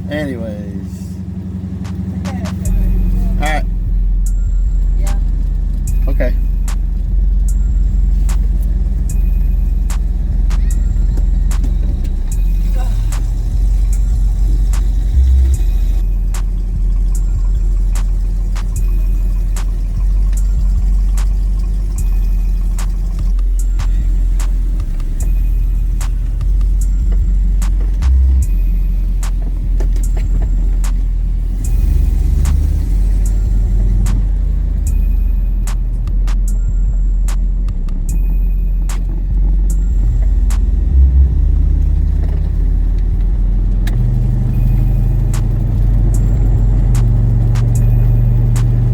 Anyways. Alright. Yeah. Okay.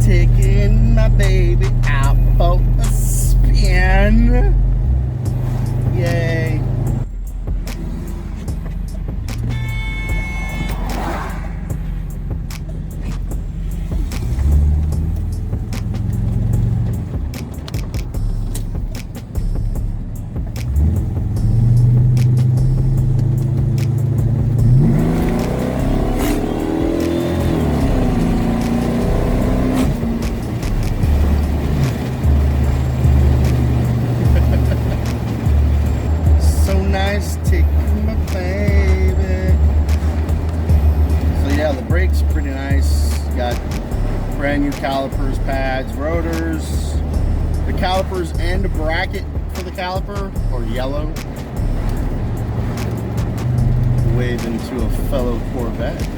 Taking my baby out for a spin. Yay. So nice taking my baby. So yeah, the brakes are pretty nice. Got brand new calipers, pads, rotors. The calipers and the bracket for the caliper are yellow. Waving to a fellow Corvette.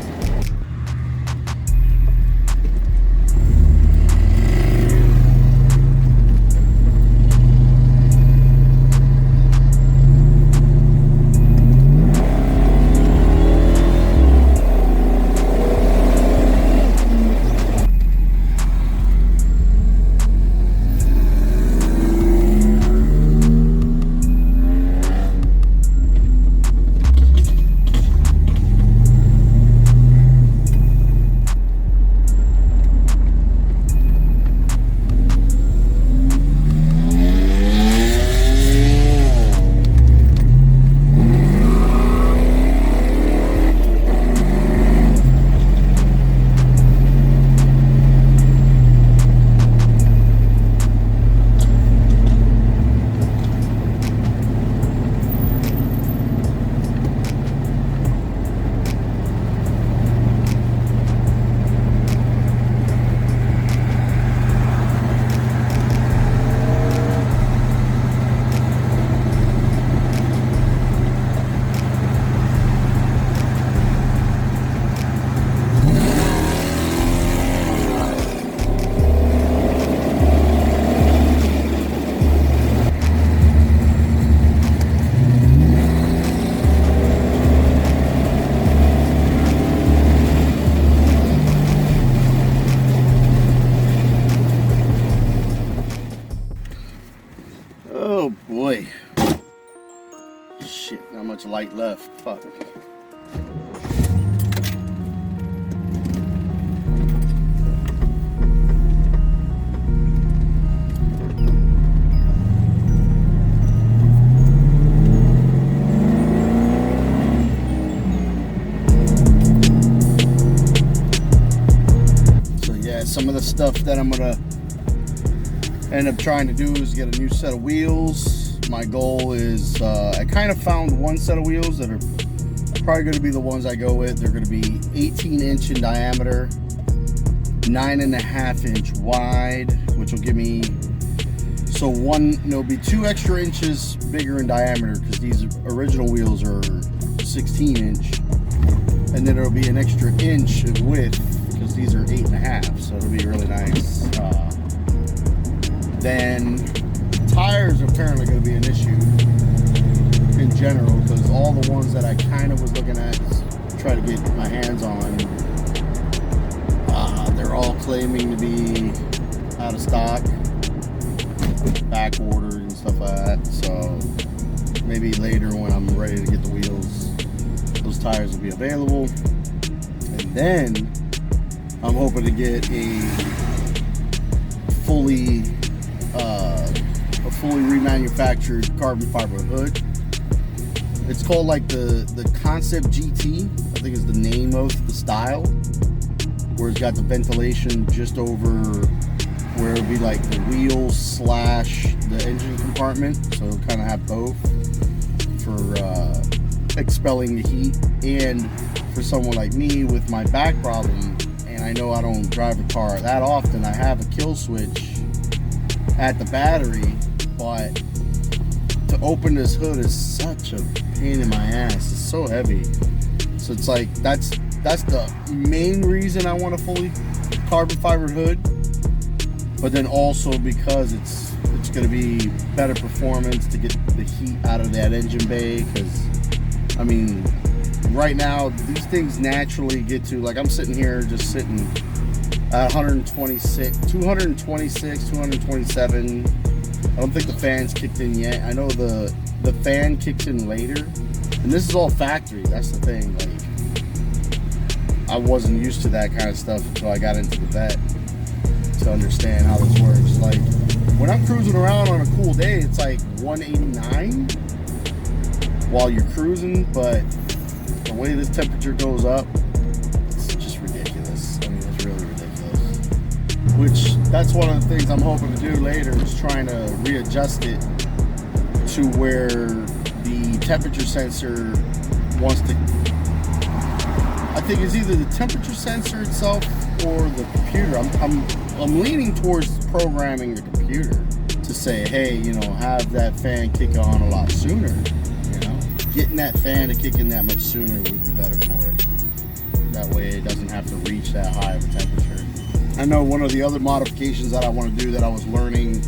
Oh boy. Shit, not much light left. Fuck. So yeah, some of the stuff that I'm gonna end up trying to do is get a new set of wheels. My goal is, I kind of found one set of wheels that are probably going to be the ones I go with. They're going to be 18 inch in diameter, 9.5 inch wide, which will give me, so there'll be 2 extra inches bigger in diameter because these original wheels are 16 inch, and then there'll be an extra inch of width because these are 8.5, so it'll be really nice. Then tires are apparently going to be an issue in general because all the ones that I kind of was looking at to try to get my hands on, they're all claiming to be out of stock, back ordered and stuff like that. So maybe later when I'm ready to get the wheels, those tires will be available. And then I'm hoping fully remanufactured carbon fiber hood. It's called like the Concept GT, I think is the name of the style, where it's got the ventilation just over where it would be like the wheels slash the engine compartment, so it'll kind of have both for expelling the heat. And for someone like me with my back problem, and I know I don't drive a car that often, I have a kill switch at the battery, but to open this hood is such a pain in my ass. It's so heavy. So it's like that's the main reason I want a fully carbon fiber hood. But then also because it's going to be better performance to get the heat out of that engine bay. Because I mean, right now these things naturally get to, like, I'm sitting here just sitting at 126, 227. I don't think the fan's kicked in yet. I know the fan kicks in later, and this is all factory. That's the thing. Like, I wasn't used to that kind of stuff until I got into the vet to understand how this works. Like, when I'm cruising around on a cool day, it's like 189 while you're cruising, but the way this temperature goes up, it's just ridiculous. I mean, it's really ridiculous. Which, that's one of the things I'm hoping to do later, is trying to readjust it to where the temperature sensor wants to, I think it's either the temperature sensor itself or the computer. I'm leaning towards programming the computer to say, hey, you know, have that fan kick on a lot sooner. You know, getting that fan to kick in that much sooner would be better for it. That way it doesn't have to reach that high of a temperature. I know one of the other modifications that I want to do, that I was learning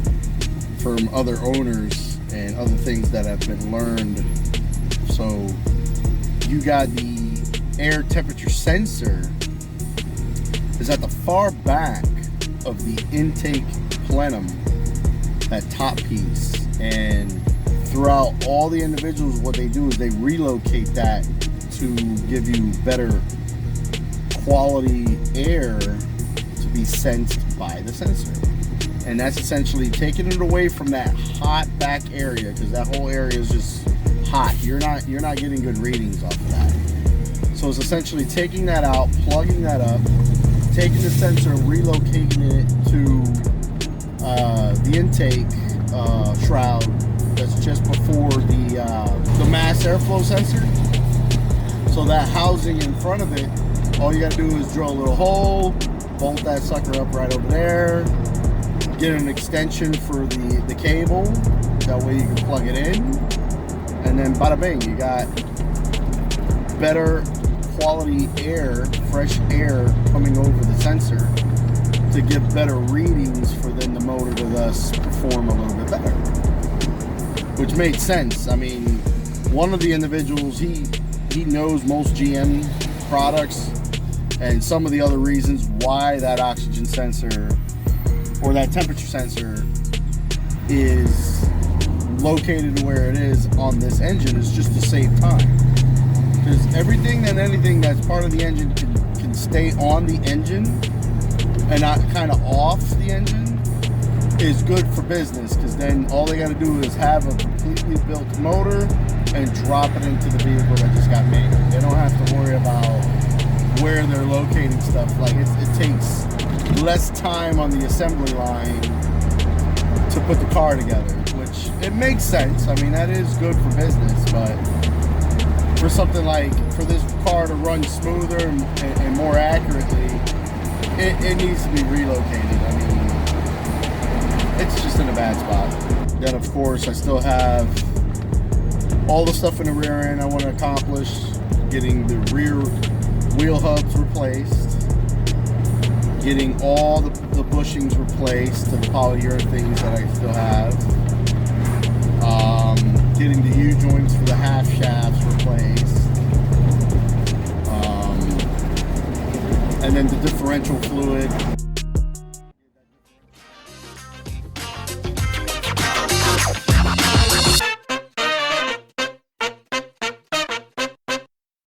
from other owners and other things that have been learned. So you got the air temperature sensor is at the far back of the intake plenum, that top piece, and throughout all the individuals, what they do is they relocate that to give you better quality air to be sensed by the sensor. And that's essentially taking it away from that hot back area, because that whole area is just hot. You're not getting good readings off of that. So it's essentially taking that out, plugging that up, taking the sensor, relocating it to the intake shroud that's just before the mass airflow sensor. So that housing in front of it, all you gotta do is drill a little hole, bolt that sucker up right over there, get an extension for the cable, that way you can plug it in, and then bada bing, you got better quality air, fresh air coming over the sensor to give better readings for then the motor to thus perform a little bit better. Which made sense. I mean, one of the individuals, he knows most GM products and some of the other reasons why that oxygen sensor or that temperature sensor is located where it is on this engine is just to save time. Because everything and anything that's part of the engine can stay on the engine and not kind of off the engine is good for business, because then all they got to do is have a completely built motor and drop it into the vehicle that just got made. They don't have to worry about where they're locating stuff. Like, it takes less time on the assembly line to put the car together, which it makes sense. I mean, that is good for business, but for something like, for this car to run smoother and more accurately, it needs to be relocated. I mean, it's just in a bad spot. Then, of course, I still have all the stuff in the rear end I want to accomplish, getting the rear wheel hubs replaced, getting all the bushings replaced, the polyurethanes that I still have, getting the U-joints for the half shafts replaced, and then the differential fluid.